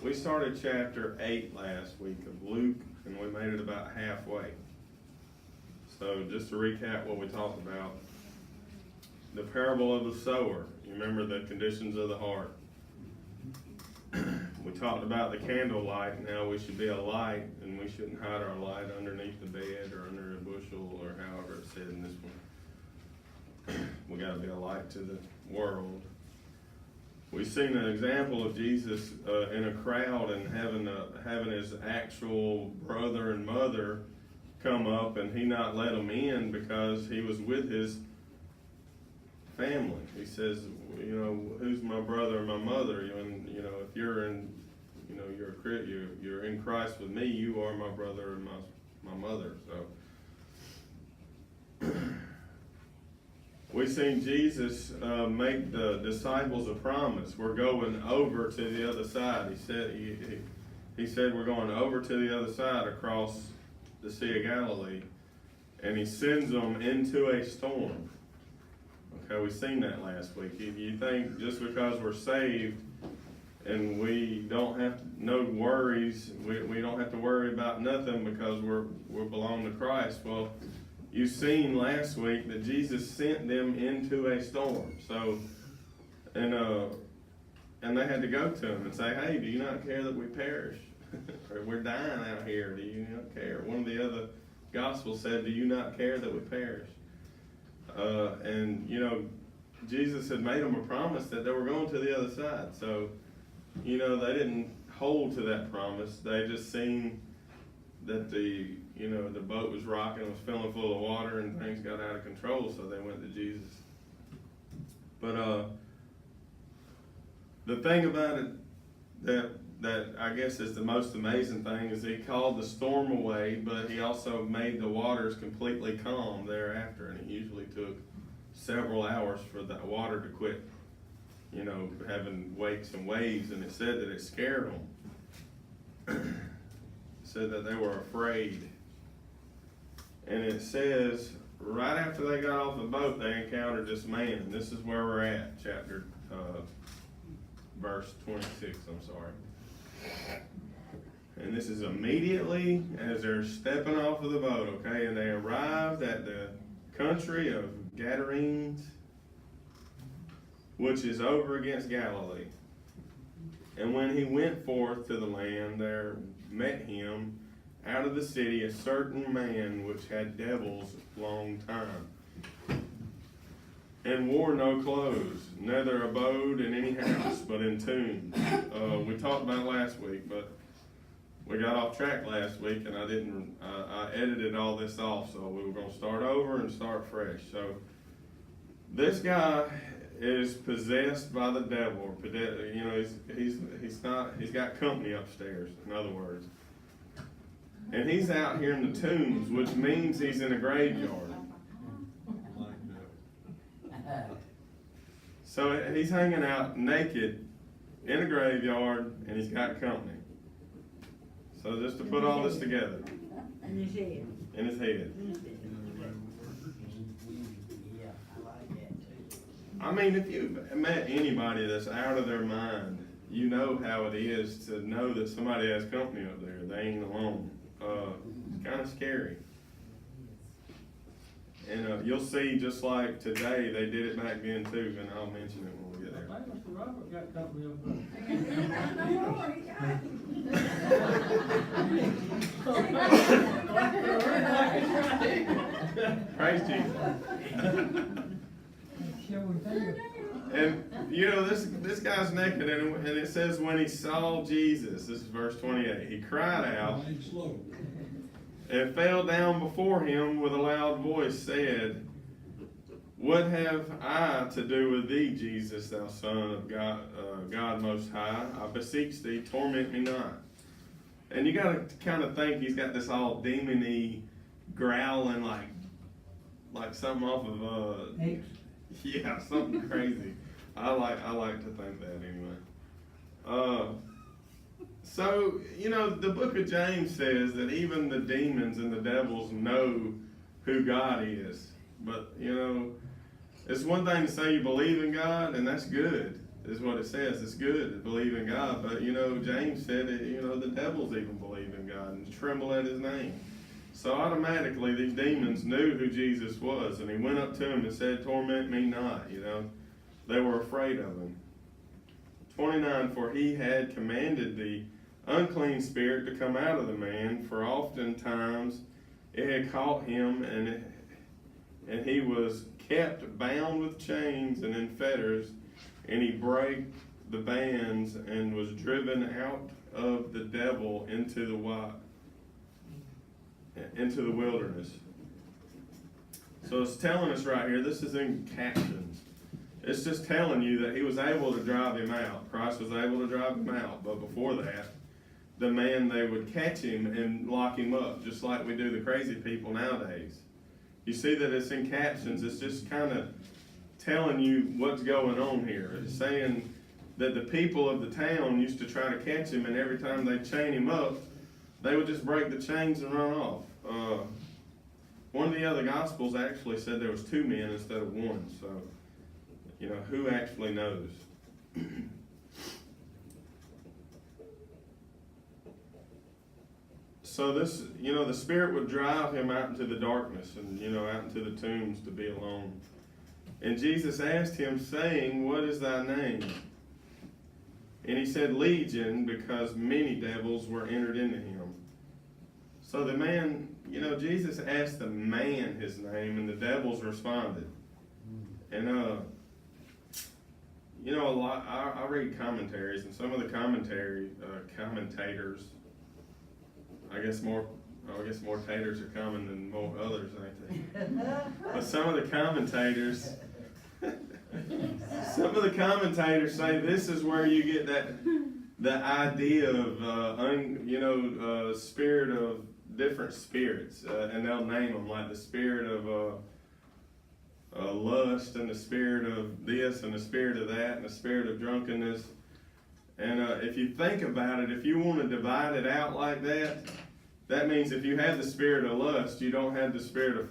We started chapter 8 last week of Luke, and we made it about halfway. So just to recap what we talked about, the parable of the sower. You remember the conditions of the heart. We talked about the candlelight and how we should be a light, and we shouldn't hide our light underneath the bed or under a bushel or however it's said in this one. We got to be a light to the world. We've seen an example of Jesus in a crowd and having his actual brother and mother come up, and he not let them in because he was with his family. He says, you know, who's my brother and my mother? And you know, if you're in, you know, you're in Christ with me, you are my brother and my mother. So we've seen Jesus make the disciples a promise. We're going over to the other side. He said we're going over to the other side across the Sea of Galilee, and he sends them into a storm. Okay, we've seen that last week. You think just because we're saved and we don't have no worries, we don't have to worry about nothing because we belong to Christ. Well, you've seen last week that Jesus sent them into a storm. So, and they had to go to him and say, "Hey, do you not care that we perish? Or we're dying out here. Do you not care?" One of the other Gospels said, "Do you not care that we perish?" And you know, Jesus had made them a promise that they were going to the other side. So, you know, they didn't hold to that promise. They just seen that the boat was rocking, was filling full of water, and things got out of control. So they went to Jesus. But the thing about it that I guess is the most amazing thing is he called the storm away, but he also made the waters completely calm thereafter. And it usually took several hours for that water to quit, you know, having wakes and waves. And it said that it scared them. It said that they were afraid. And it says right after they got off the boat, they encountered this man. And this is where we're at, chapter verse 26. I'm sorry. And this is immediately as they're stepping off of the boat, okay? And they arrived at the country of Gadarenes, which is over against Galilee. And when he went forth to the land, there met him out of the city a certain man which had devils long time, and wore no clothes, neither abode in any house, but in tombs. We talked about it last week, but we got off track last week, and I edited all this off, so we were going to start over and start fresh. So this guy is possessed by the devil. You know, he's got company upstairs, in other words. And he's out here in the tombs, which means he's in a graveyard. So he's hanging out naked in a graveyard, and he's got company. So just to put all this together. In his head. In his head. Yeah, I like that too. I mean, if you've met anybody that's out of their mind, you know how it is to know that somebody has company up there. They ain't alone. It's kind of scary. And you'll see, just like today, they did it back then too, and I'll mention it when we get there. I think Mr. Robert got company up there. Praise Jesus. And you know, this guy's naked, and it says when he saw Jesus, this is verse 28, he cried out and fell down before him with a loud voice, said, "What have I to do with thee, Jesus, thou Son of God, God Most High? I beseech thee, torment me not." And you got to kind of think he's got this all demon-y growling like something off of yeah, something crazy. I like to think that anyway. So, you know, the book of James says that even the demons and the devils know who God is. But, you know, it's one thing to say you believe in God, and that's good. is what it says. It's good to believe in God, but James said it, the devils even believe in God and tremble at his name. So automatically these demons knew who Jesus was, and he went up to him and said, "Torment me not." They were afraid of him. 29, for he had commanded the unclean spirit to come out of the man, for oftentimes it had caught him, and he was kept bound with chains and in fetters, and he brake the bands and was driven out of the devil into the wilderness. So it's telling us right here, this is in captions. It's just telling you that he was able to drive him out. Christ was able to drive him out. But before that, they would catch him and lock him up, just like we do the crazy people nowadays. You see that it's in captions. It's just kind of telling you what's going on here. It's saying that the people of the town used to try to catch him, and every time they chain him up, they would just break the chains and run off. One of the other Gospels actually said there was 2 men instead of 1. So, who actually knows? So this, the Spirit would drive him out into the darkness and, out into the tombs to be alone. And Jesus asked him, saying, "What is thy name?" And he said, "Legion," because many devils were entered into him. So the man, Jesus asked the man his name, and the devils responded. And, a lot, I read commentaries, and some of the commentators, I guess more taters are common than more others, ain't they? But some of the commentators say this is where you get the idea of spirit of different spirits, and they'll name them like the spirit of lust, and the spirit of this, and the spirit of that, and the spirit of drunkenness. And if you think about it, if you want to divide it out like that, that means if you have the spirit of lust, you don't have the spirit of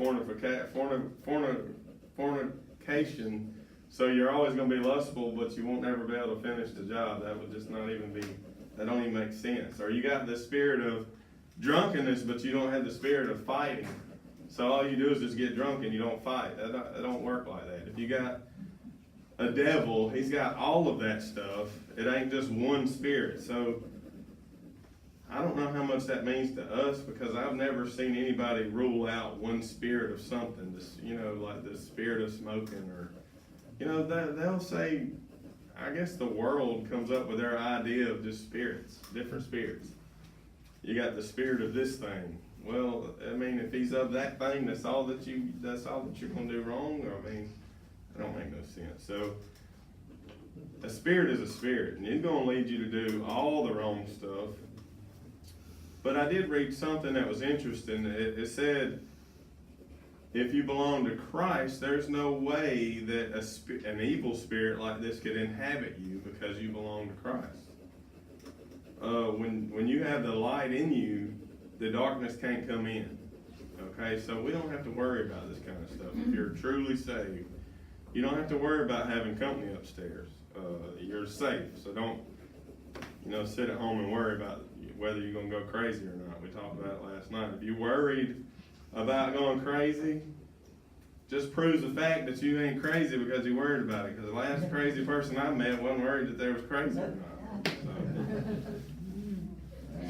fornication. So you're always going to be lustful, but you won't never be able to finish the job. That would just not even be, that don't even make sense. Or you got the spirit of drunkenness, but you don't have the spirit of fighting. So all you do is just get drunk and you don't fight. That don't work like that. If you got a devil, he's got all of that stuff. It ain't just one spirit. So I don't know how much that means to us, because I've never seen anybody rule out one spirit of something. This, like the spirit of smoking, or they'll say, I guess the world comes up with their idea of just spirits, different spirits. You got the spirit of this thing. Well, I mean, if he's of that thing, that's all that you're gonna do wrong. Or, I mean, that don't make no sense. So a spirit is a spirit, and he's gonna lead you to do all the wrong stuff. But I did read something that was interesting. It said, if you belong to Christ, there's no way that an evil spirit like this could inhabit you, because you belong to Christ. When you have the light in you, the darkness can't come in. Okay, so we don't have to worry about this kind of stuff. If you're truly saved, you don't have to worry about having company upstairs. You're safe, so don't sit at home and worry about whether you're going to go crazy or not. We talked about it last night. If you're worried about going crazy, just proves the fact that you ain't crazy because you're worried about it. Because the last crazy person I met wasn't worried that they was crazy or not. So,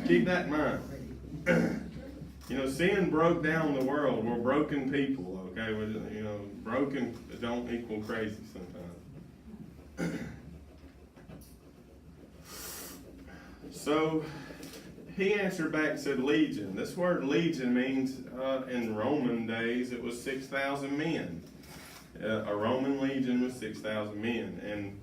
keep that in mind. Sin broke down the world. We're broken people, okay? Broken don't equal crazy sometimes. So he answered back and said, "Legion." This word legion means, in Roman days, it was 6,000 men. A Roman legion was 6,000 men. And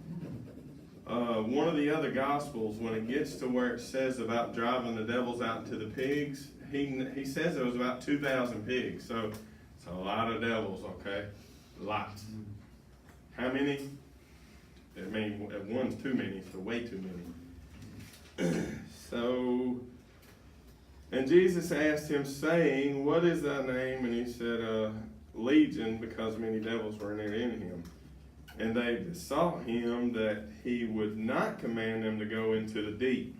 one of the other Gospels, when it gets to where it says about driving the devils out into the pigs, he says it was about 2,000 pigs. So it's a lot of devils, okay? Lots. How many? I mean, one's too many, so way too many. So, and Jesus asked him, saying, "What is thy name?" And he said, "Legion," because many devils were in him. And they besought him that he would not command them to go into the deep.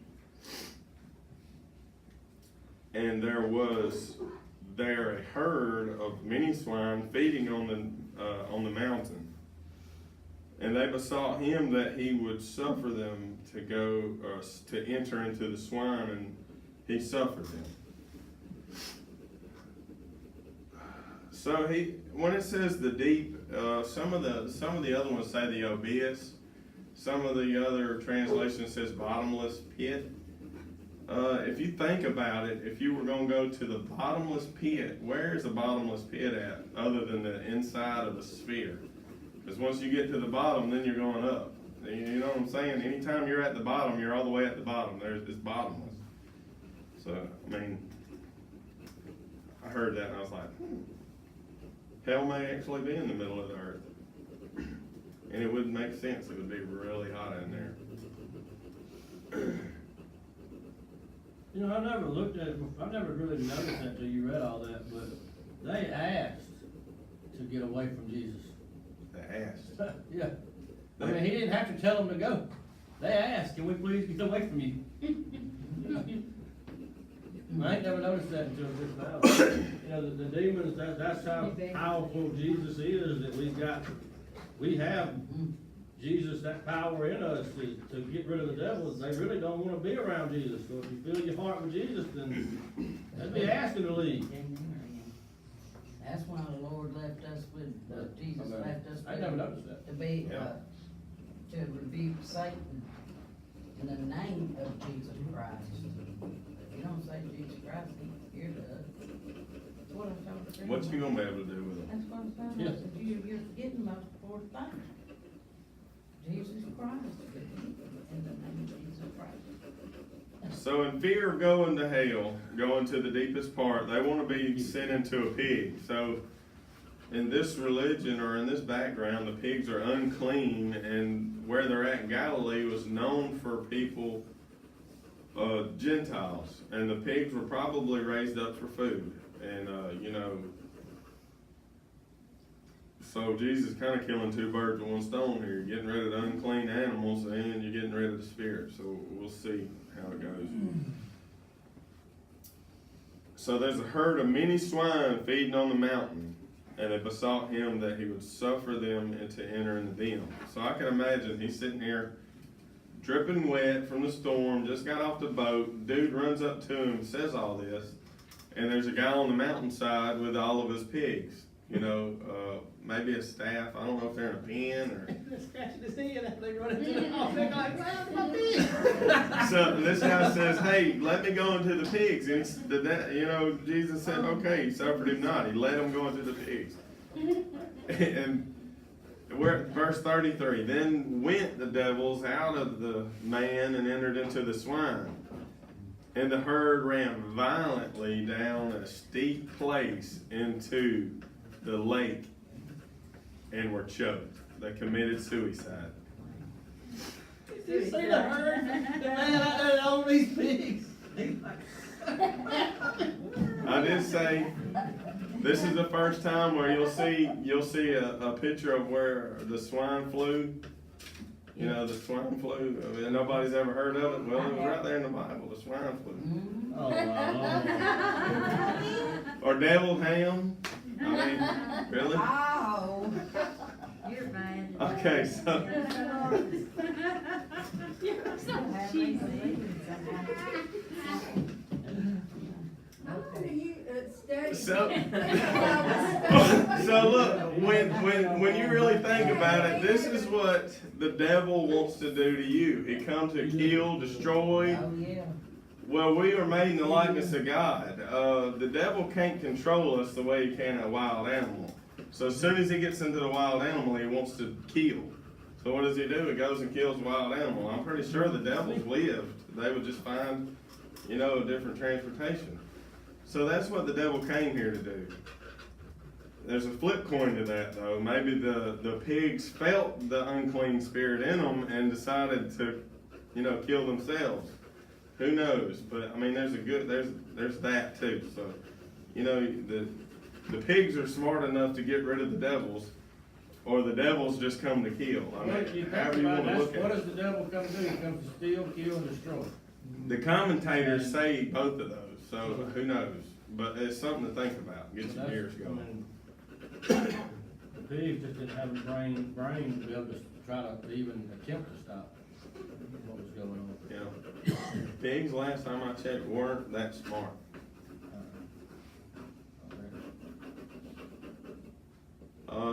And there was there a herd of many swine feeding on the mountain. And they besought him that he would suffer them to go to enter into the swine, and he suffered them. So when it says the deep, some of the other ones say the abyss. Some of the other translations says bottomless pit. If you think about it, if you were going to go to the bottomless pit, where is the bottomless pit at, other than the inside of the sphere? Because once you get to the bottom, then you're going up. You know what I'm saying? Anytime you're at the bottom, you're all the way at the bottom. It's bottomless. So, I mean, I heard that and I was like, hell may actually be in the middle of the earth. And it wouldn't make sense. It would be really hot in there. You know, I never looked at it, I never really noticed that till you read all that, but they asked to get away from Jesus. They asked. Yeah. I mean, he didn't have to tell them to go. They asked, can we please get away from you? I ain't never noticed that until just now. You know, the demons, that's how powerful Jesus is, that we have Jesus, that power in us to get rid of the devils. They really don't want to be around Jesus. So if you fill your heart with Jesus, then that'd be asking to leave. That's why the Lord left us with, Jesus left us I never noticed that. to be, Yeah. to rebuke Satan in the name of Jesus Christ. If you don't say Jesus Christ, he hears us. That's what I told the What you gonna be able to do with them? That's what I told Yeah. him. I said, you're forgetting the most important thing. Jesus Christ, in the name of Jesus Christ. So in fear of going to hell, going to the deepest part, they want to be sent into a pig. So in this religion or in this background, the pigs are unclean, and where they're at in Galilee was known for people, Gentiles, and the pigs were probably raised up for food. And so Jesus kind of killing two birds with one stone here. You're getting rid of the unclean animals, and you're getting rid of the spirit. So we'll see how it goes. So there's a herd of many swine feeding on the mountain, and they besought him that he would suffer them into entering them. So I can imagine he's sitting here dripping wet from the storm, just got off the boat. Dude runs up to him, says all this, and there's a guy on the mountainside with all of his pigs. Maybe a staff. I don't know if they're in a pen or. Scratching his head after they run into the house. They're like, "Where's my pig?" So this guy says, "Hey, let me go into the pigs." And Jesus said, "Okay." He suffered him not. He let him go into the pigs. And we're at verse 33. Then went the devils out of the man and entered into the swine. And the herd ran violently down a steep place into the lake and were choked. They committed suicide. You see the herd? The man out there that owns these pigs. I did say this is the first time where you'll see a picture of where the swine flu. You know, the swine flu. I mean, nobody's ever heard of it. Well, it was right there in the Bible, the swine flu. Oh, wow. Or deviled ham. I mean, really? Oh, you're bad. Okay, so so look, when you really think about it, this is what the devil wants to do to you. He comes to kill, destroy. Oh, yeah. Well, we are made in the likeness of God. The devil can't control us the way he can a wild animal. So as soon as he gets into the wild animal, he wants to kill. So what does he do? He goes and kills a wild animal. I'm pretty sure the devils lived. They would just find, a different transportation. So that's what the devil came here to do. There's a flip coin to that, though. Maybe the pigs felt the unclean spirit in them and decided to, kill themselves. Who knows? But I mean, there's that too. So, the pigs are smart enough to get rid of the devils. or the devils just come to kill. I Well, if you mean, think however you about wanna it, look that's, what at does it. the devil come to do? He comes to steal, kill, and destroy. The commentators say both of those, so who knows? But it's something to think about, get your gears I going. mean, The pigs just didn't have a brain to be able to try to even attempt to stop what was going on. Yeah. Pigs, last time I checked, weren't that smart.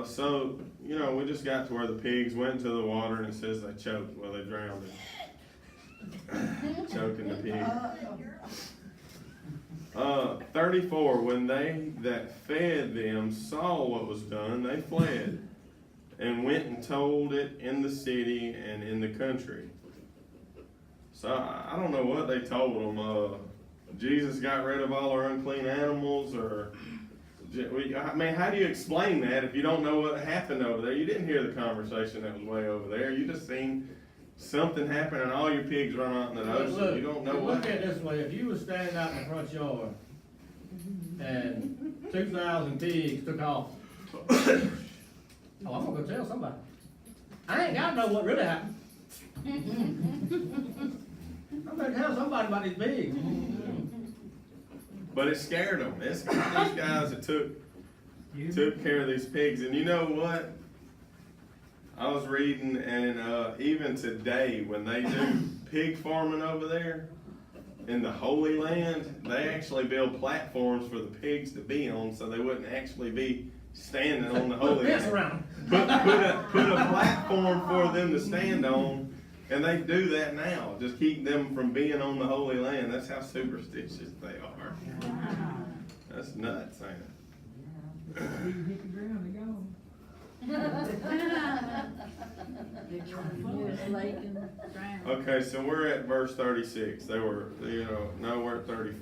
So, you know, we just got to where the pigs went into the water and it says they choked, well, they drowned it. Choking the pig. 34, when they that fed them saw what was done, they fled and went and told it in the city and in the country. So I don't know what they told them. Jesus got rid of all our unclean animals, or I mean, how do you explain that if you don't know what happened over there? You didn't hear the conversation that was way over there. You just seen something happen and all your pigs run out in the ocean. Look, You don't know look what at it happened. this way, if you was standing out in the front yard and 2,000 pigs took off, oh, I'm gonna go tell somebody. I ain't gotta know what really happened. I'm gonna tell somebody about these pigs. But it scared them. It scared these guys that took care of these pigs. And you know what? I was reading, and even today, when they do pig farming over there in the Holy Land, they actually build platforms for the pigs to be on, so they wouldn't actually be standing on the Holy Put this Land. around. Put a platform for them to stand on, and they do that now. Just keep them from being on the Holy Land. That's how superstitious they are. That's nuts, ain't it? You hit the ground, they gone. Okay, so we're at verse 36. They were, no, we're at 30.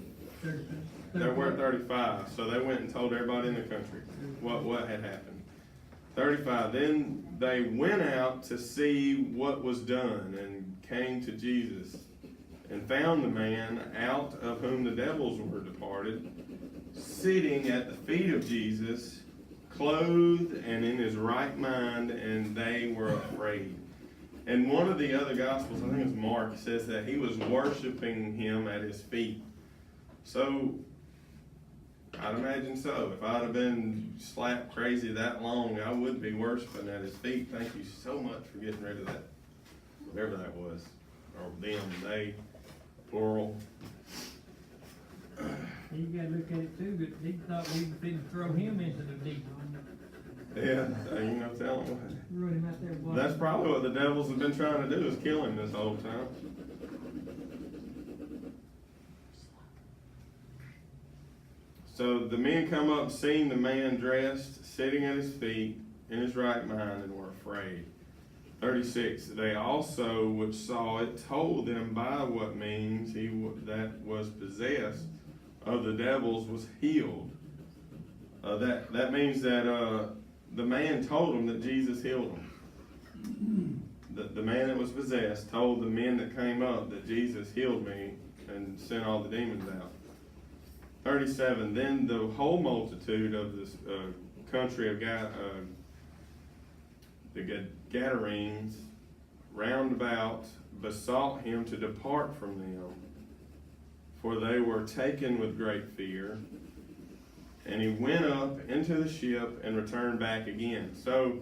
They were at 35. So they went and told everybody in the country what had happened. 35. Then they went out to see what was done and came to Jesus and found the man out of whom the devils were departed, sitting at the feet of Jesus, clothed and in his right mind, and they were afraid. And one of the other gospels, I think it's Mark, says that he was worshiping him at his feet. So, I'd imagine so. If I'd have been slapped crazy that long, I would be worshiping at his feet. Thank you so much for getting rid of that, whatever that was, or them, they, plural. You gotta look at it too, but he thought we were finna throw him into the deep. Yeah, you know, tell them. Run him out there. Water. That's probably what the devils have been trying to do, is kill him this whole time. So the men come up, seeing the man dressed, sitting at his feet, in his right mind, and were afraid. 36, they also which saw it told them by what means he that was possessed of the devils was healed. That means that the man told them that Jesus healed him. The man that was possessed told the men that came up that Jesus healed me and sent all the demons out. 37, then the whole multitude of this country of the Gadarenes round about besought him to depart from them, for they were taken with great fear. And he went up into the ship and returned back again. So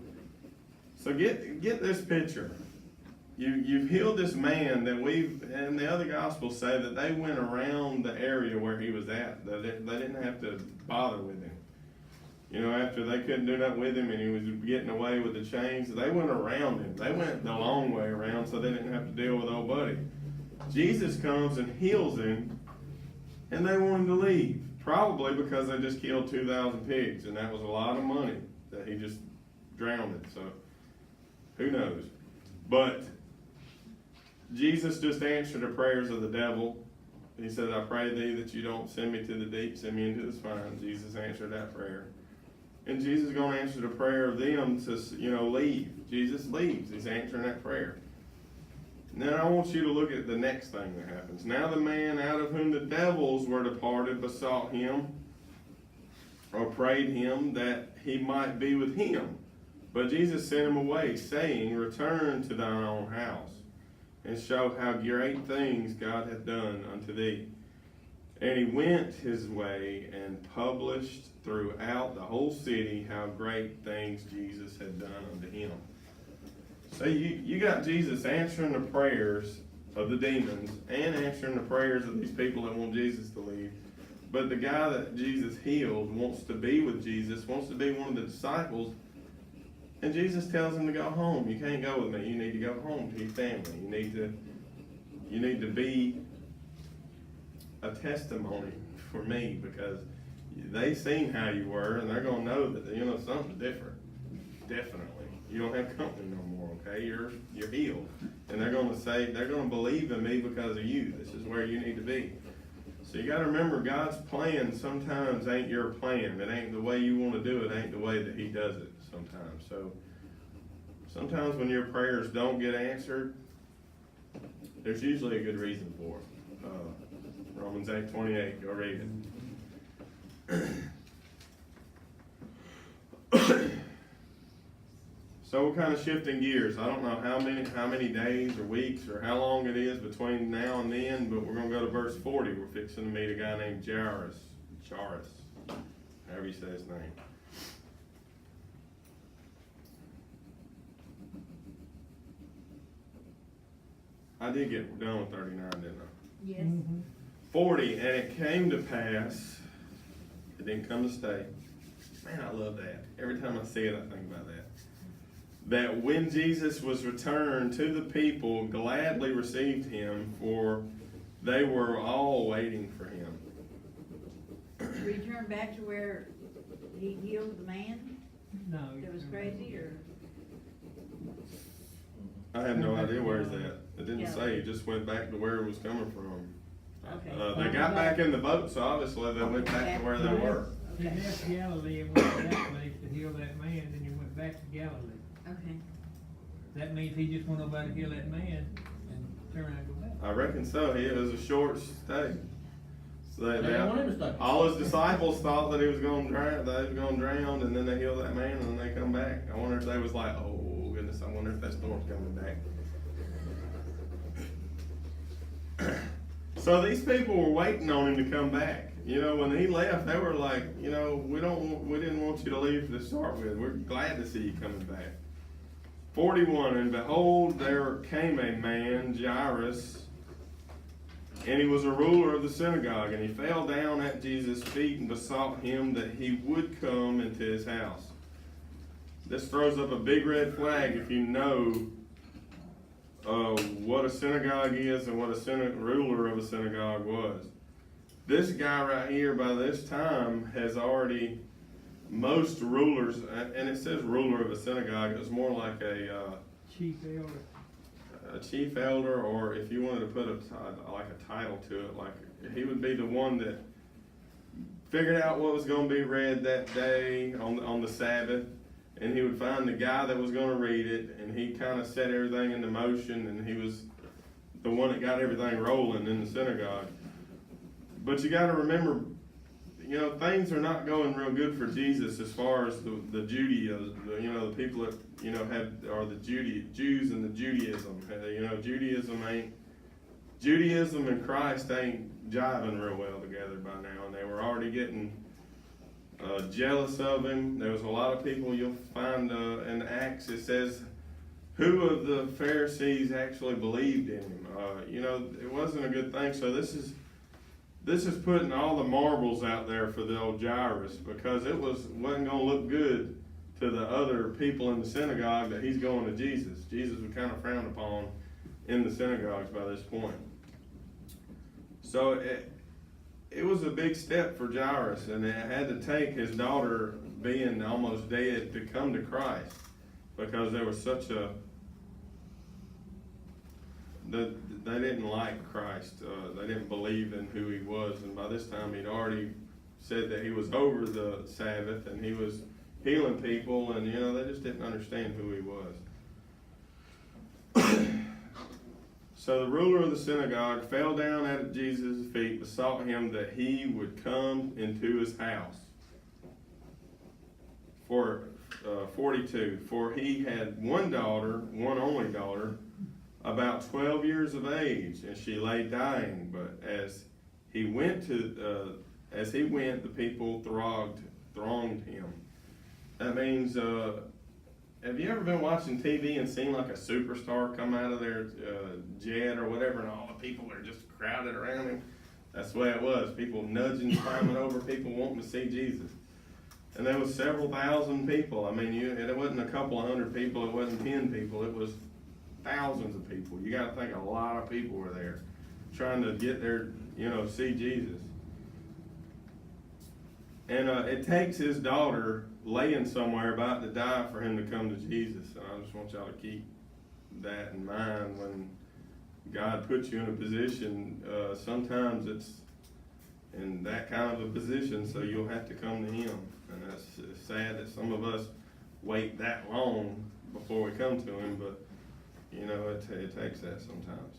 get this picture. You've healed this man that and the other gospels say that they went around the area where he was at. They didn't have to bother with him. You know, after they couldn't do nothing with him and he was getting away with the chains, they went around him. They went the long way around so they didn't have to deal with old buddy. Jesus comes and heals him, and they want him to leave. Probably because they just killed 2,000 pigs, and that was a lot of money that he just drowned it. So, who knows? But Jesus just answered the prayers of the devil. He said, I pray thee that you don't send me to the deep, send me into the swine. Jesus answered that prayer. And Jesus is going to answer the prayer of them to, leave. Jesus leaves. He's answering that prayer. Now I want you to look at the next thing that happens. Now the man out of whom the devils were departed besought him, or prayed him that he might be with him. But Jesus sent him away, saying, Return to thine own house, and show how great things God hath done unto thee. And he went his way and published throughout the whole city how great things Jesus had done unto him. So you got Jesus answering the prayers of the demons and answering the prayers of these people that want Jesus to leave. But the guy that Jesus healed wants to be with Jesus, wants to be one of the disciples. And Jesus tells him to go home. You can't go with me. You need to go home to your family. You need to be a testimony for me, because they seen how you were, and they're gonna know that something's different. Definitely, you don't have company no more. Okay, you're healed, and they're gonna believe in me because of you. This is where you need to be. So you got to remember, God's plan sometimes ain't your plan. It ain't the way you want to do it. Ain't the way that He does it sometimes. So sometimes when your prayers don't get answered, there's usually a good reason for it. Romans 8:28. Go read it. So we're kind of shifting gears. I don't know how many days or weeks or how long it is between now and then, but we're going to go to verse 40. We're fixing to meet a guy named Jairus, however you say his name. I did get done with 39, didn't I? Yes. 40, and it came to pass, it didn't come to stay. Man, I love that. Every time I see it, I think about that. That when Jesus was returned to the people, gladly received him, for they were all waiting for him. Return back to where he healed the man No. that was crazy, or? I have no idea where he's at. It didn't Yeah. say. It just went back to where it was coming from. Okay. They got back in the boat, so obviously they went back to where they were. He left Galilee and went to that place to heal that man, then he went back to Galilee. Okay. That means he just went over to heal that man and turn around and go back. I reckon so. It was a short stay. So They didn't want him to stay. all his disciples thought that he was going to drown. They was going to drown, and then they healed that man, and then they come back. I wonder if they was like, "Oh goodness, I wonder if that storm's coming back." So these people were waiting on him to come back. When he left, they were like, we didn't want you to leave to start with. We're glad to see you coming back. 41, and behold, there came a man, Jairus, and he was a ruler of the synagogue, and he fell down at Jesus' feet and besought him that he would come into his house. This throws up a big red flag if you know what a synagogue is and what a ruler of a synagogue was. This guy right here, by this time, has already, most rulers, and it says ruler of a synagogue, it was more like a chief elder, or if you wanted to put a title to it, like he would be the one that figured out what was going to be read that day on the Sabbath, and he would find the guy that was going to read it, and he kind of set everything into motion, and he was the one that got everything rolling in the synagogue. But you got to remember, things are not going real good for Jesus as far as the Judaism, the people that, are the Jews and the Judaism. Judaism and Christ ain't jiving real well together by now, and they were already getting jealous of him. There was a lot of people you'll find in Acts, it says, who of the Pharisees actually believed in him? It wasn't a good thing. So this is putting all the marbles out there for the old Jairus, because it wasn't going to look good to the other people in the synagogue that he's going to Jesus. Jesus was kind of frowned upon in the synagogues by this point. So it was a big step for Jairus, and it had to take his daughter being almost dead to come to Christ, because there was such they didn't like Christ. They didn't believe in who he was. And by this time, he'd already said that he was over the Sabbath and he was healing people. And, they just didn't understand who he was. So the ruler of the synagogue fell down at Jesus' feet, besought him that he would come into his house. For 42, for he had one daughter, one only daughter, about 12 years of age, and she lay dying. But as he went, the people thronged him. That means, have you ever been watching TV and seen like a superstar come out of their jet or whatever, and all the people are just crowded around him? That's the way it was. People nudging, climbing over people wanting to see Jesus. And there was several thousand people. I mean, it wasn't a couple of hundred people. It wasn't 10 people. It was thousands of people. You got to think a lot of people were there trying to get there, see Jesus. And it takes his daughter laying somewhere about to die for him to come to Jesus. And I just want y'all to keep that in mind when God puts you in a position. Sometimes it's in that kind of a position, so you'll have to come to him. And that's sad that some of us wait that long before we come to him, but it takes that sometimes.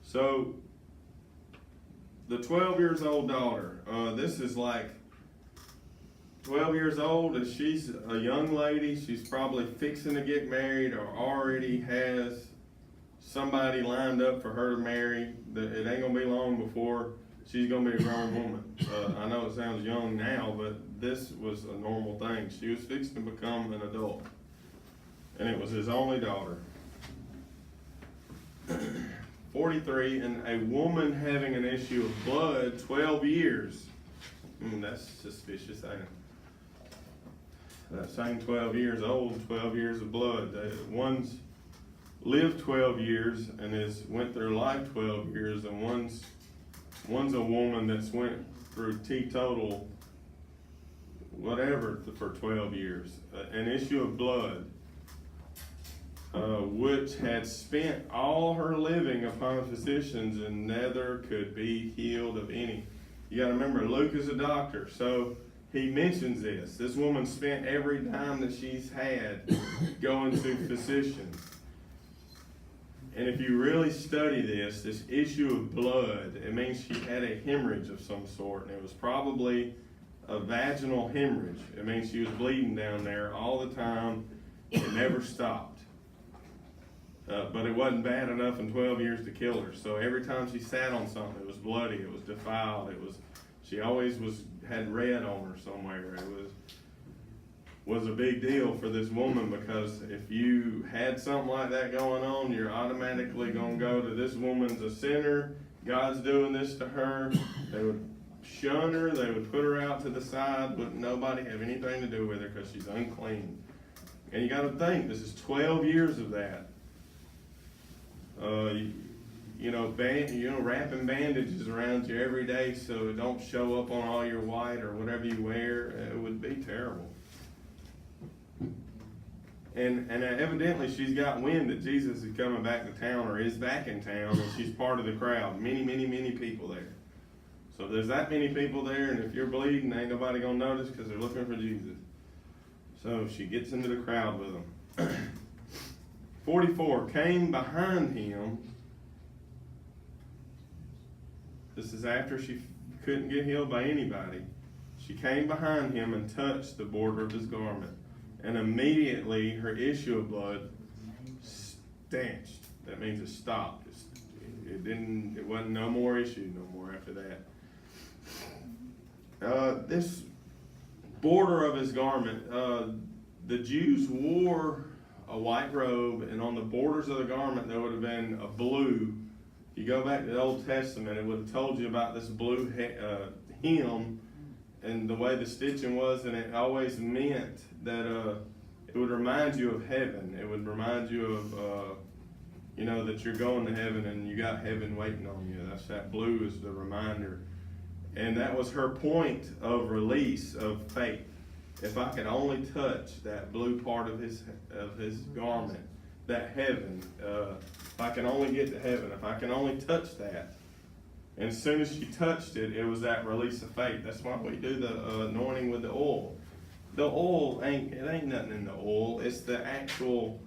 So the 12 years old daughter, this is like 12 years old, and she's a young lady. She's probably fixing to get married or already has somebody lined up for her to marry. It ain't gonna be long before she's gonna be a grown woman. I know it sounds young now, but this was a normal thing. She was fixing to become an adult, and it was his only daughter. 43, and a woman having an issue of blood 12 years. That's suspicious, ain't it? That same 12 years old, 12 years of blood. One's lived 12 years and went through life 12 years, and one's a woman that's went through teetotal whatever for 12 years. An issue of blood, which had spent all her living upon physicians, and neither could be healed of any. You gotta remember, Luke is a doctor, so he mentions this. This woman spent every dime that she's had going to physicians. And if you really study this issue of blood, it means she had a hemorrhage of some sort, and it was probably a vaginal hemorrhage. It means she was bleeding down there all the time. It never stopped. But it wasn't bad enough in 12 years to kill her. So every time she sat on something, it was bloody, it was defiled, she always had red on her somewhere. It was a big deal for this woman, because if you had something like that going on, you're automatically gonna go to this woman's a sinner, God's doing this to her. They would shun her, they would put her out to the side, but nobody have anything to do with her because she's unclean. And you gotta think, this is 12 years of that. Wrapping bandages around you every day so it don't show up on all your white or whatever you wear. It would be terrible. And evidently she's got wind that Jesus is coming back to town, or is back in town, and she's part of the crowd. Many, many, many people there. So if there's that many people there, and if you're bleeding, ain't nobody gonna notice because they're looking for Jesus. So she gets into the crowd with them. 44, came behind him. This is after she couldn't get healed by anybody. She came behind him and touched the border of his garment. And immediately her issue of blood stanched. That means it stopped. It wasn't no more issue no more after that. This border of his garment, the Jews wore a white robe, and on the borders of the garment there would have been a blue. If you go back to the Old Testament, it would have told you about this blue hem and the way the stitching was, and it always meant that it would remind you of heaven. It would remind you of that you're going to heaven and you got heaven waiting on you. That blue is the reminder. And that was her point of release of faith. If I could only touch that blue part of his garment, that heaven, if I can only get to heaven, if I can only touch that. And as soon as she touched it, it was that release of faith. That's why we do the anointing with the oil. The oil ain't nothing in the oil. It's the actual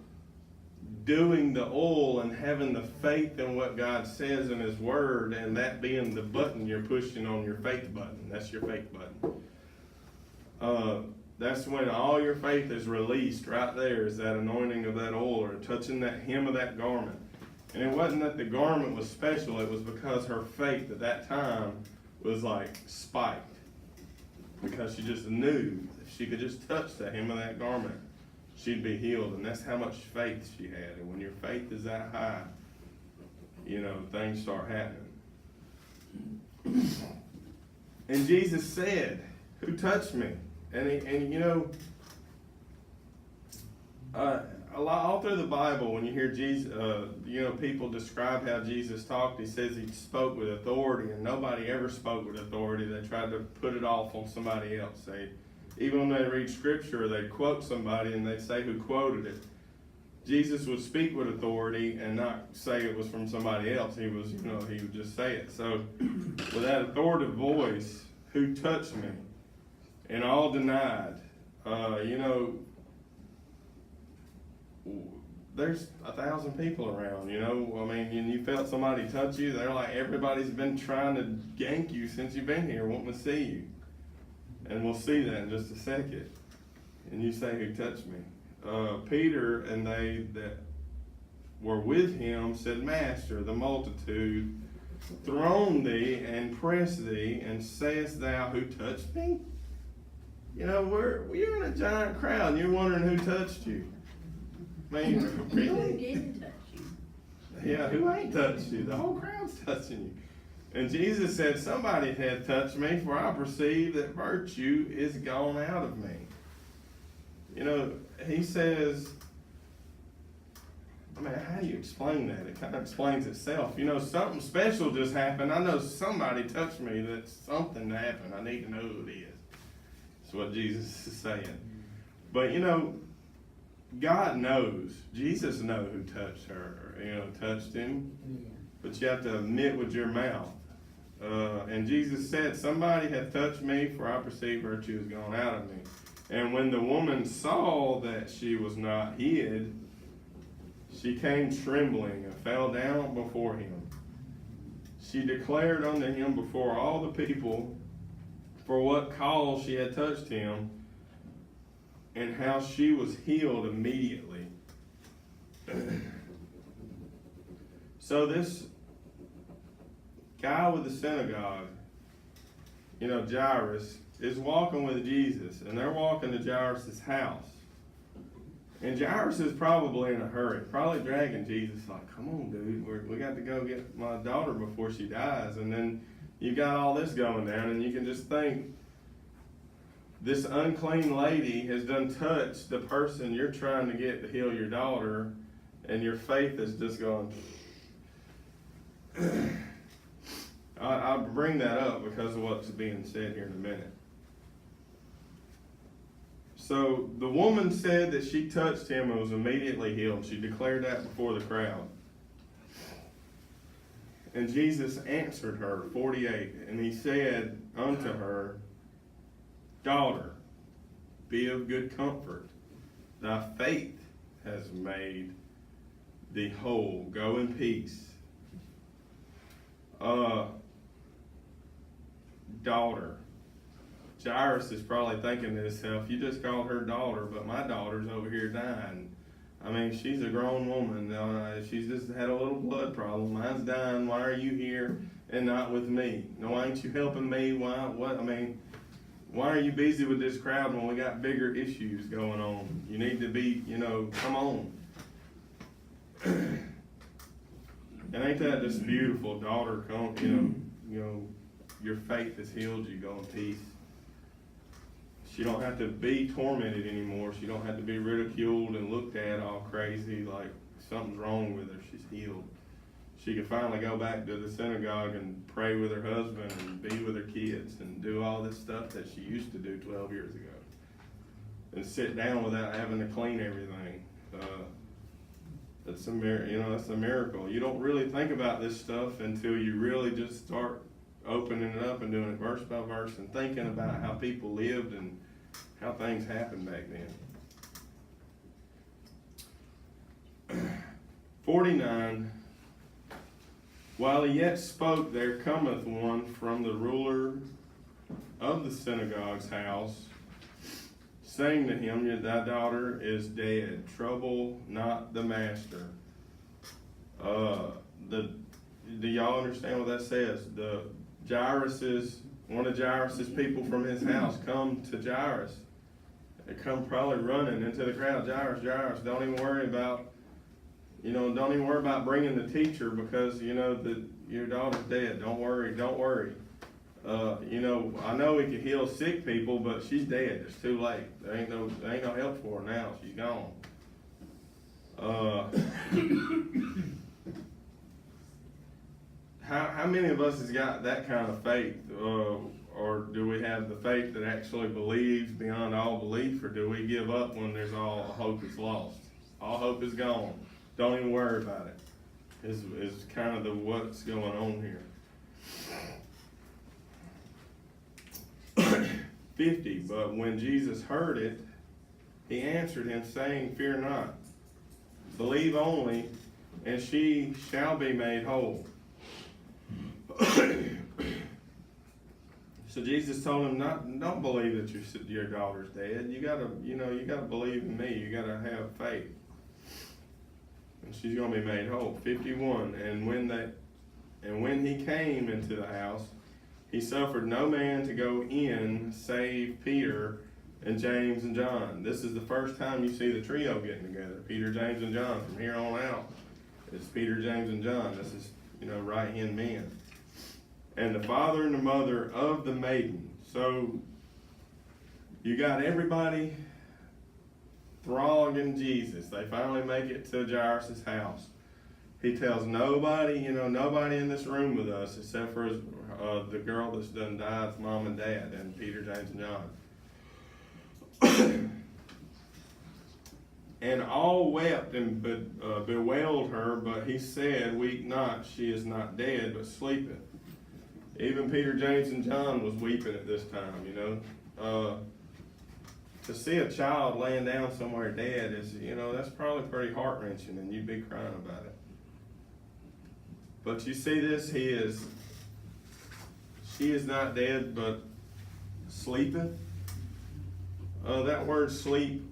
doing the oil and having the faith in what God says in His Word, and that being the button you're pushing on your faith button. That's your faith button. that's when all your faith is released. Right there is that anointing of that oil, or touching that hem of that garment. And it wasn't that the garment was special, it was because her faith at that time was like spiked. Because she just knew if she could just touch the hem of that garment, she'd be healed. And that's how much faith she had. And when your faith is that high, you know, things start happening. And Jesus said, "Who touched me?" And you know, all through the Bible, when you hear Jesus, you know, people describe how Jesus talked. He says he spoke with authority, and nobody ever spoke with authority. They tried to put it off on somebody else. Even when they read scripture, they'd quote somebody and they'd say who quoted it. Jesus would speak with authority and not say it was from somebody else. He was, you know, he would just say it. So, with that authoritative voice, "Who touched me?" And all denied. You know, there's 1,000 people around, you know. I mean, and you felt somebody touch you, they're like, everybody's been trying to gank you since you've been here, wanting to see you. And we'll see that in just a second. And you say, "Who touched me?" Peter and they that were with him said, "Master, the multitude throng thee and press thee, and sayest thou, Who touched me?" You know, you're in a giant crowd and you're wondering who touched you. I mean, Who really? didn't touch you? Yeah, who ain't touched you? The whole crowd's touching you. And Jesus said, "Somebody had touched me, for I perceive that virtue is gone out of me." You know, he says, I mean, how do you explain that? It kind of explains itself. You know, something special just happened. I know somebody touched me, that something happened. I need to know who it is. That's what Jesus is saying. But, you know, God knows. Jesus knows who touched her, you know, touched him. Yeah. But you have to admit with your mouth. And Jesus said, "Somebody hath touched me, for I perceive virtue is gone out of me." And when the woman saw that she was not hid, she came trembling and fell down before him. She declared unto him before all the people for what cause she had touched him, and how she was healed immediately. So this guy with the synagogue, you know, Jairus, is walking with Jesus, and they're walking to Jairus' house. And Jairus is probably in a hurry, probably dragging Jesus like, "Come on, dude, we got to go get my daughter before she dies." And then you got all this going down, and you can just think, this unclean lady has done touched the person you're trying to get to heal your daughter, and your faith is just going. I'll bring that up because of what's being said here in a minute. So the woman said that she touched him and was immediately healed. She declared that before the crowd. And Jesus answered her, 48, and he said unto her, "Daughter, be of good comfort. Thy faith has made thee whole. Go in peace." Daughter. Jairus is probably thinking to himself, "You just called her daughter, but my daughter's over here dying. I mean, she's a grown woman. She's just had a little blood problem. Mine's dying. Why are you here and not with me? No, ain't you helping me? Why? What? I mean, why are you busy with this crowd when we got bigger issues going on? You need to be, you know, come on." And ain't that just beautiful? Daughter, come, you know, your faith has healed you. Go in peace. She don't have to be tormented anymore. She don't have to be ridiculed and looked at all crazy like something's wrong with her. She's healed. She can finally go back to the synagogue and pray with her husband and be with her kids and do all this stuff that she used to do 12 years ago. And sit down without having to clean everything. That's a that's a miracle. You don't really think about this stuff until you really just start opening it up and doing it verse by verse and thinking about how people lived and how things happened back then. 49. While he yet spoke, there cometh one from the ruler of the synagogue's house, saying to him, thy daughter is dead. Trouble not the master. Do y'all understand what that says? One of Jairus' people from his house come to Jairus. They come probably running into the crowd. Jairus, don't even worry about bringing the teacher, because your daughter's dead. Don't worry. I know we can heal sick people, but she's dead. It's too late. There ain't no help for her now. She's gone. How many of us has got that kind of faith? Or do we have the faith that actually believes beyond all belief, or do we give up when there's all hope is lost? All hope is gone. Don't even worry about it. Is kind of what's going on here. 50, but when Jesus heard it, he answered him, saying, fear not, believe only, and she shall be made whole. So Jesus told him, don't believe that your daughter's dead. You gotta believe in me. You gotta have faith. And she's gonna be made whole. 51, and when he came into the house, he suffered no man to go in save Peter and James and John. This is the first time you see the trio getting together. Peter, James, and John. From here on out, it's Peter, James, and John. This is, right-hand men. And the father and the mother of the maiden. So you got everybody thronging Jesus. They finally make it to Jairus' house. He tells nobody, nobody in this room with us except for the girl that's done died's mom and dad, and Peter, James, and John. And all wept and bewailed her, but he said, weep not, she is not dead, but sleepeth. Even Peter, James, and John was weeping at this time, To see a child laying down somewhere dead is, that's probably pretty heart-wrenching, and you'd be crying about it. But you see this, she is not dead, but sleepeth. That word sleep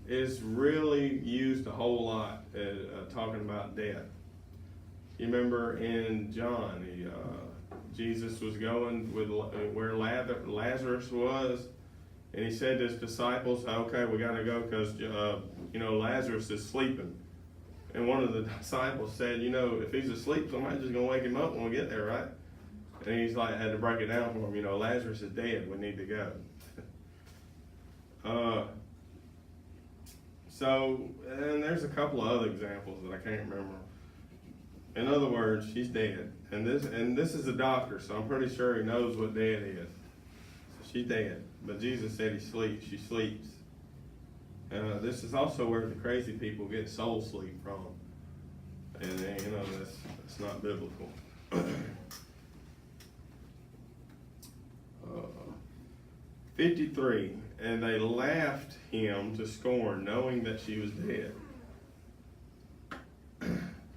is really used a whole lot, talking about death. You remember in John, Jesus was going with where Lazarus was, and he said to his disciples, okay, we got to go because, Lazarus is sleeping. And one of the disciples said, if he's asleep, somebody's just going to wake him up when we get there, right? And he's like, had to break it down for him, Lazarus is dead, we need to go. And there's a couple of other examples that I can't remember. In other words, she's dead. And this is a doctor, so I'm pretty sure he knows what dead is. So she's dead. But Jesus said he sleeps. She sleeps. This is also where the crazy people get soul sleep from. And that's not biblical. 53, and they laughed him to scorn, knowing that she was dead.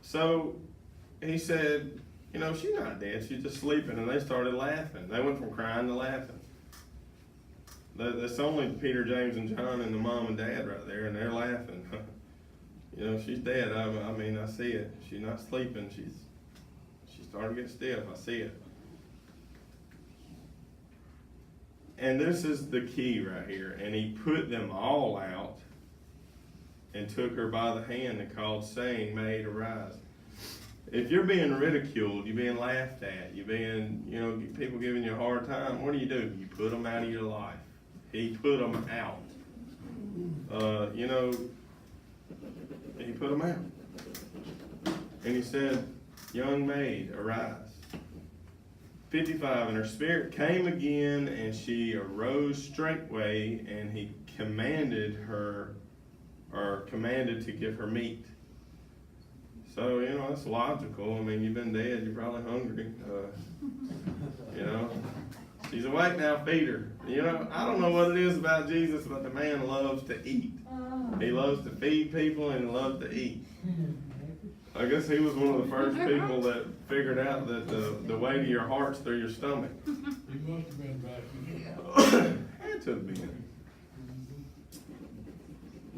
So he said, she's not dead, she's just sleeping. And they started laughing. They went from crying to laughing. That's only Peter, James, and John and the mom and dad right there, and they're laughing. She's dead. I see it. She's not sleeping. She's starting to get stiff. I see it. And this is the key right here. And he put them all out and took her by the hand and called, saying, Maid, arise. If you're being ridiculed, you're being laughed at, you're being, people giving you a hard time, what do? You put them out of your life. He put them out. He put them out. And he said, young maid, arise. 55, and her spirit came again, and she arose straightway, and he commanded to give her meat. So, that's logical. You've been dead, you're probably hungry. She's awake now, feed her. I don't know what it is about Jesus, but the man loves to eat. He loves to feed people and he loves to eat. I guess he was one of the first people that figured out that the way to your heart's through your stomach. He must have been back then. Had to have been.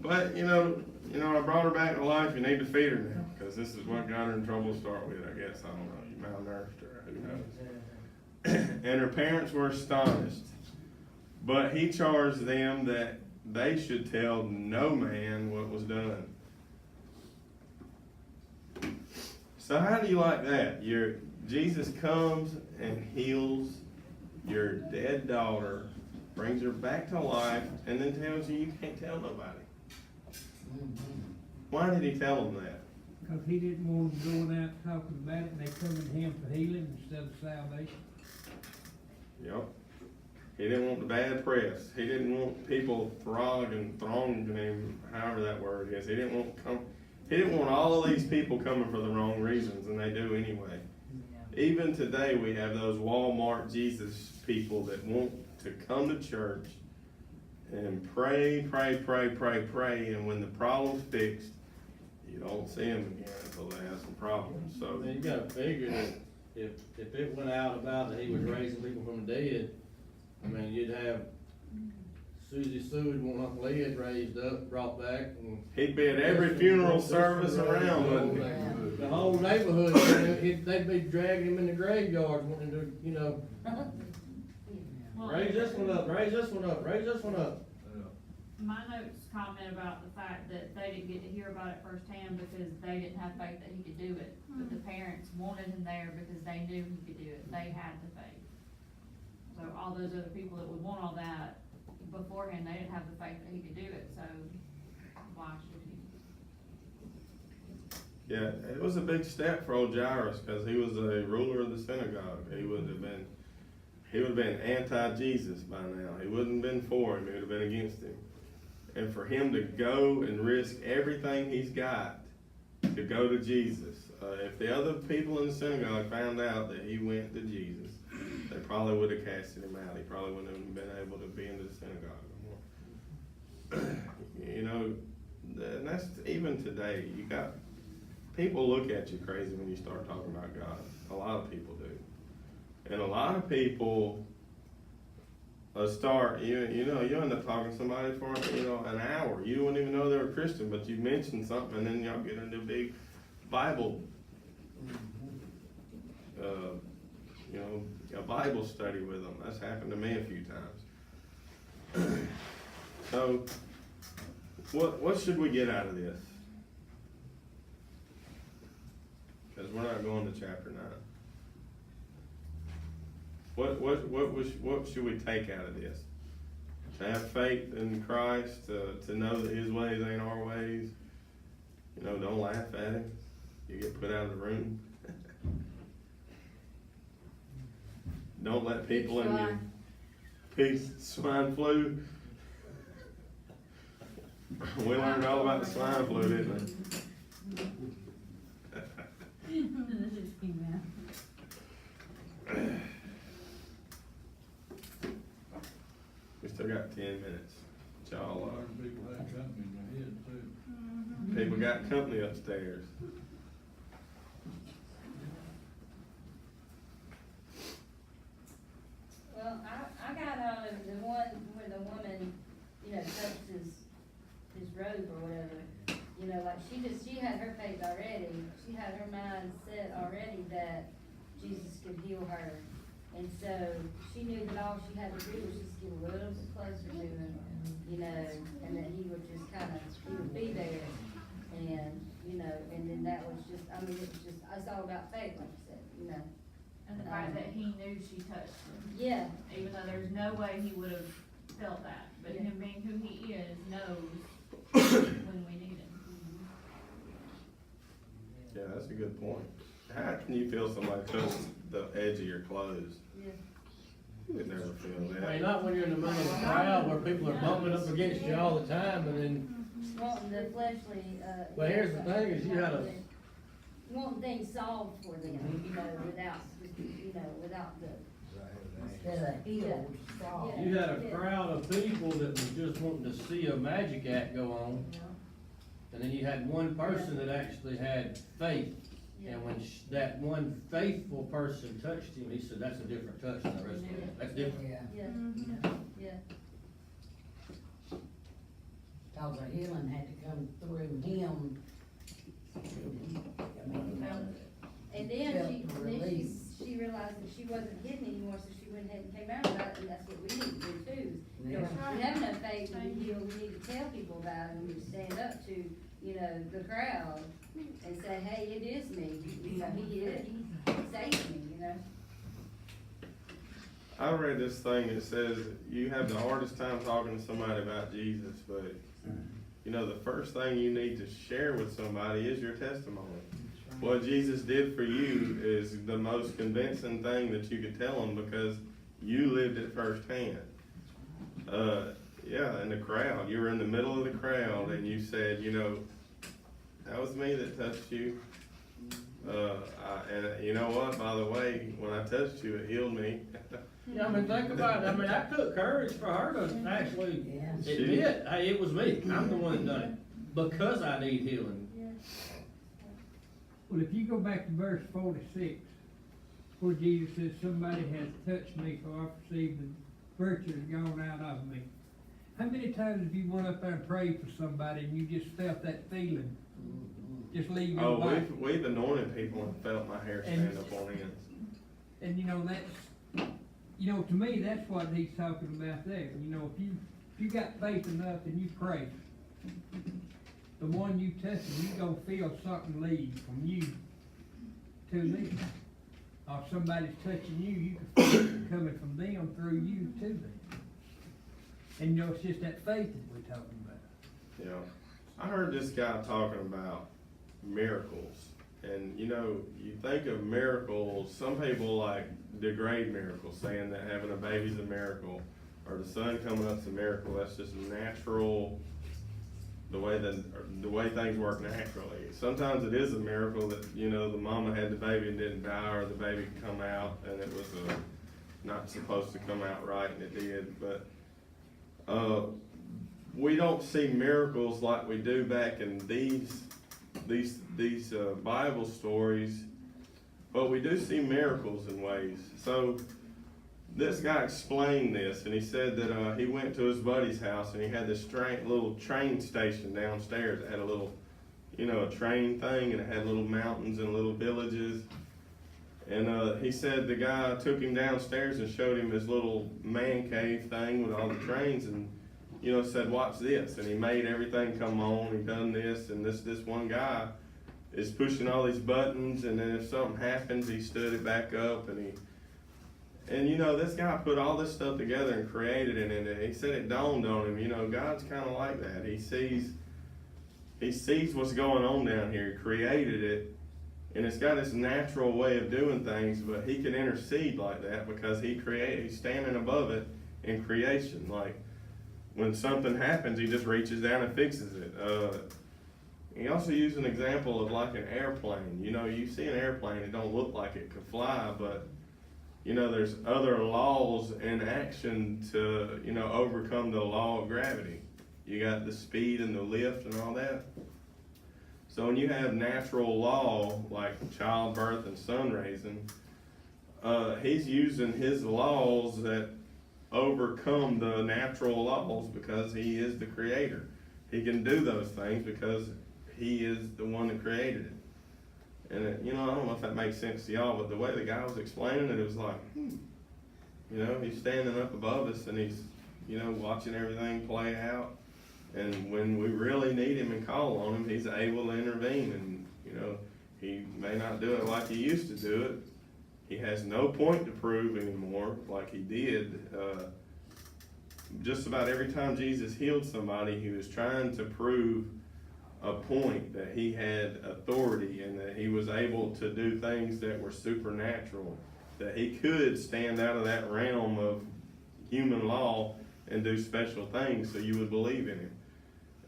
But, I brought her back to life, you need to feed her now, cause this is what got her in trouble to start with, I guess, I don't know, you malnourished her, who knows? And her parents were astonished, but he charged them that they should tell no man what was done. So how do you like that? Jesus comes and heals your dead daughter, brings her back to life, and then tells you can't tell nobody. Why did he tell them that? Cause he didn't want them going out talking about it, and they come to him for healing instead of salvation. Yep. He didn't want the bad press. He didn't want people thronging him, however that word is. He didn't want all of these people coming for the wrong reasons, and they do anyway. Even today, we have those Walmart Jesus people that want to come to church and pray, and when the problem's fixed, you don't see them again until they have some problems, so. You gotta figure that if it went out about that he was raising people from the dead, I mean, you'd have Susie Seward want Uncle Ed raised up, brought back, and He'd be at every funeral service around, wouldn't he? the whole neighborhood, they'd be dragging him in the graveyard, wanting to, raise this one up, raise this one up, raise this one up. My notes comment about the fact that they didn't get to hear about it firsthand because they didn't have faith that he could do it. But the parents wanted him there because they knew he could do it. They had the faith. So all those other people that would want all that beforehand, they didn't have the faith that he could do it, so why should he? Yeah, it was a big step for old Jairus, cause he was a ruler of the synagogue. He would have been anti-Jesus by now. He wouldn't have been for him, he would have been against him. And for him to go and risk everything he's got to go to Jesus. If the other people in the synagogue found out that he went to Jesus, they probably would have casted him out. He probably wouldn't have been able to be in the synagogue anymore. And that's even today. You got people look at you crazy when you start talking about God. A lot of people do. And a lot of people you end up talking to somebody for, an hour. You wouldn't even know they were Christian, but you mentioned something and then y'all get into a big Bible, a Bible study with them. That's happened to me a few times. So, what should we get out of this? Because we're not going to chapter 9. What should we take out of this? To have faith in Christ, to know that His ways ain't our ways. Don't laugh at Him. You get put out of the room. Don't let people in your pigs, swine flu. We learned all about the swine flu, didn't we? We still got 10 minutes. Y'all, People have company in their head too. people got company upstairs. Well, I got out of the one where the woman, touched his robe or whatever. Like she had her faith already. She had her mind set already that Jesus could heal her. And so she knew that all she had to do was just get a little bit closer to him, and that he would just he would be there. And, and then that was just, it's all about faith, like you said, And the fact that he knew she touched him. Yeah. Even though there's no way he would have felt that, but Yeah. him being who he is, knows when we need him. Yeah, that's a good point. How can you feel somebody touch the edge of your clothes? Yeah. You never feel I mean, that. not when you're in the middle of a crowd where people are bumping up against you all the time, and then, Wanting the fleshly, But here's the thing, is you gotta- wanting things solved for them, without the, Instead of healed, solved. you had a crowd of people that was just wanting to see a magic act go on, and then you had one person that actually had faith. And when that one faithful person touched him, he said, that's a different touch than the rest of them. That's different. Yeah. yeah, yeah. cause our healing had to come through him. I mean, And then felt she, the and then release. she realized that she wasn't hidden anymore, so she went ahead and came out about it, and that's what we need to do too. You know, Yeah. we have enough faith to be healed, we need to tell people about it, and we stand up to, you know, the crowd and say, hey, it is me, you know, he saved me, you know? I read this thing that says you have the hardest time talking to somebody about Jesus, but you know, the first thing you need to share with somebody is your testimony. What Jesus did for you is the most convincing thing that you could tell them because you lived it firsthand. Yeah, in the crowd, you were in the middle of the crowd and you said, you know, that was me that touched you. And you know what, by the way, when I touched you, it healed me. Yeah, I mean, think about it, I mean, that took courage for her to actually Yeah. admit, hey, it was me, I'm the one that done it, because I need healing. Well, if you go back to verse 46, where Jesus says, somebody has touched me, for I perceive the virtue has gone out of me. How many times have you went up there and prayed for somebody and you just felt that feeling? Just leave your Oh, body? we've anointed people and felt my hair stand up on end. And you know, that's, you know, to me, that's what he's talking about there. You know, if you got faith enough and you pray, the one you touch, you gonna feel something leave from you to them. Or if somebody's touching you, you can feel it coming from them through you to them. And you know, it's just that faith that we're talking about. Yeah, I heard this guy talking about miracles, and you know, you think of miracles, some people like degrade miracles, saying that having a baby's a miracle, or the sun coming up's a miracle. That's just natural, the way things work naturally. Sometimes it is a miracle that, you know, the mama had the baby and didn't die, or the baby could come out and it was not supposed to come out right and it did, but we don't see miracles like we do back in these Bible stories, but we do see miracles in ways. So this guy explained this, and he said that he went to his buddy's house and he had this little train station downstairs. It had a little, you know, a train thing, and it had little mountains and little villages. And he said the guy took him downstairs and showed him his little man cave thing with all the trains, and you know, said, watch this. And he made everything come on. He done this, and this one guy is pushing all these buttons, and then if something happens, he stood it back up, and you know, this guy put all this stuff together and created it, and he said it dawned on him, you know, God's kind of like that. He sees what's going on down here. He created it, and it's got this natural way of doing things, but he can intercede like that because he's standing above it in creation. Like, when something happens, he just reaches down and fixes it. He also used an example of like an airplane. You know, you see an airplane, it don't look like it could fly, but you know, there's other laws in action to, you know, overcome the law of gravity. You got the speed and the lift and all that. So when you have natural law, like childbirth and sun raising, he's using his laws that overcome the natural laws because he is the creator. He can do those things because he is the one that created it. And you know, I don't know if that makes sense to y'all, but the way the guy was explaining it, it was like, you know, he's standing up above us and he's, you know, watching everything play out. And when we really need him and call on him, he's able to intervene. And you know, he may not do it like he used to do it. He has no point to prove anymore like he did. Just about every time Jesus healed somebody, he was trying to prove a point that he had authority and that he was able to do things that were supernatural, that he could stand out of that realm of human law and do special things so you would believe in him.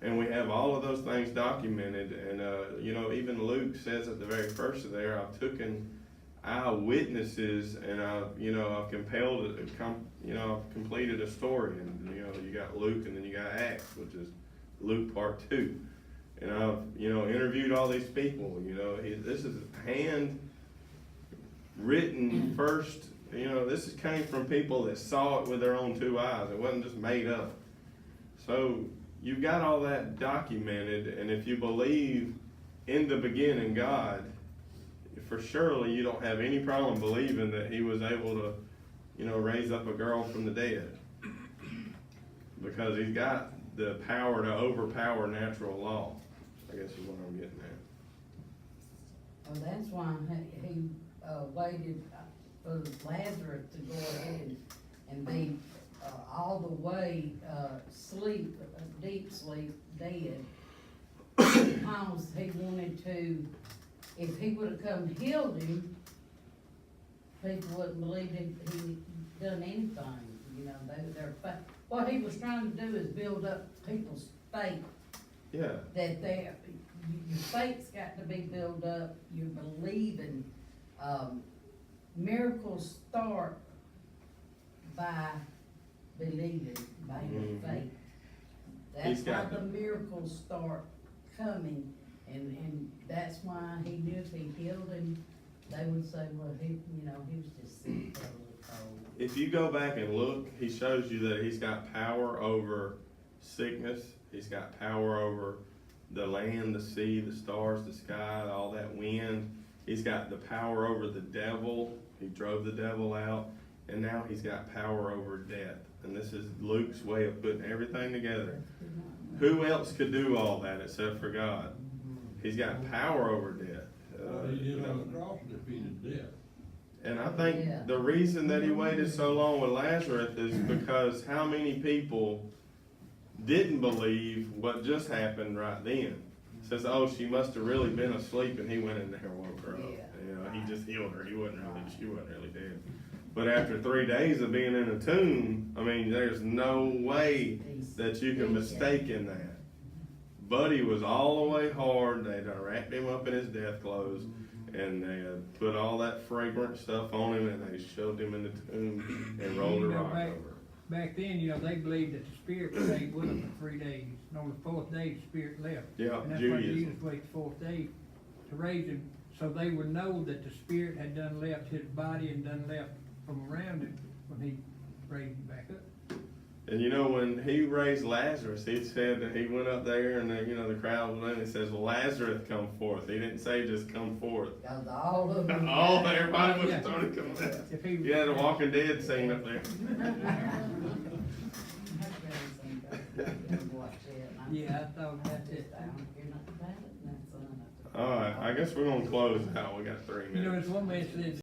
And we have all of those things documented. And, you know, even Luke says at the very first of there, I've taken eyewitnesses and I've completed a story. And, you know, you got Luke and then you got Acts, which is Luke part 2. And I've, you know, interviewed all these people. You know, this is hand-written first. You know, this came from people that saw it with their own 2 eyes. It wasn't just made up. So you've got all that documented, and if you believe in the beginning God, for surely you don't have any problem believing that he was able to, raise up a girl from the dead. Because he's got the power to overpower natural law, I guess is what I'm getting at. Well, that's why he waited for Lazarus to go ahead and be, all the way, deep sleep, dead. Because he wanted to, if he would've come and healed him, people wouldn't believe he done anything, what he was trying to do is build up people's faith, Yeah, that your faith's got to be built up, you're believing. Miracles start by believing, by your Mhm. faith. He's That's why got the to- miracles start coming, and that's why he knew if he healed him, they would say, well, he was just sick, a little cold. if you go back and look, he shows you that he's got power over sickness, he's got power over the land, the sea, the stars, the sky, all that wind. He's got the power over the devil, he drove the devil out, and now he's got power over death. And this is Luke's way of putting everything together. Who else could do all that except for God? He's got power over death. What he did on the cross defeated death. And I think Yeah. the reason that he waited so long with Lazarus is because how many people didn't believe what just happened right then? Says, oh, she must have really been asleep, and he went in there and woke her up. Yeah. He just healed her. She wasn't really dead. But after 3 days of being in a tomb, I mean, there's no way that you can mistake in that. Buddy was all the way hard. They done wrapped him up in his death clothes, and they put all that fragrant stuff on him, and they shoved him in the tomb and rolled a rock over. Back then, they believed that the spirit stayed with them for 3 days, and on the fourth day, the spirit left. Yeah, And that's why Judaism. Jesus waited the fourth day to raise him, so they would know that the spirit had done left his body and done left from around him when he raised him back up. And when he raised Lazarus, he said that he went up there and the crowd was in, it says, Lazarus come forth. He didn't say just come forth. Cause all of them. Everybody was Yeah. starting to come out. If he, You had the Walking Dead scene up there. yeah, I thought that's it. All right, I guess we're gonna close out. We got 3 minutes. This one man said,